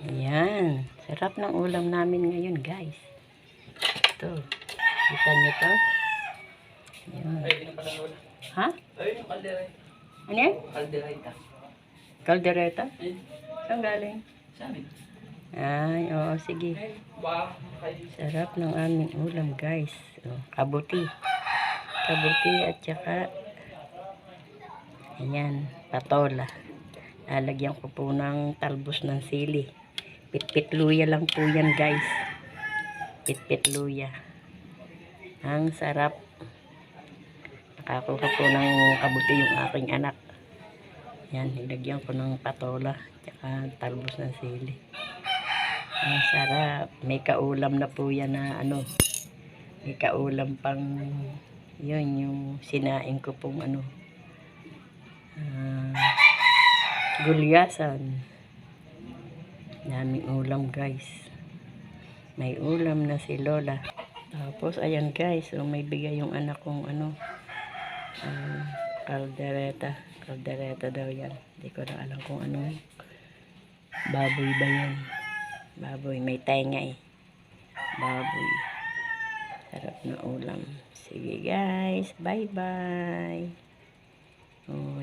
Ayan. Sarap ng ulam namin ngayon, guys. Ito. Kita nyo to? Ayan. Ha? Ano yan? Kaldereta. Caldereta? Saan galing? Sabi. Ay, oo, sige. Sarap ng aming ulam, guys. Oh, kabuti. Kabuti at saka ayan, patola. Lalagyan ko po ng talbos ng sili. Pitpit luya lang po yan, guys. Pitpit luya. Ang sarap. Nakakuha po ng kabuti yung aking anak. Yan, nilagyan ko ng patola tsaka talbos ng sili. Ang sarap. May kaulam na po yan na ano. May kaulam pang yun, yung sinain ko pong ano. Gulyasan. Daming ulam, guys. May ulam na si Lola. Tapos, ayan guys. So, may bigay yung anak kong ano. Caldereta. Caldereta daw yan. Hindi ko na alam kung ano. Baboy ba yan? Baboy. May tenga eh. Baboy. Sarap na ulam. Sige guys. Bye bye. Oh,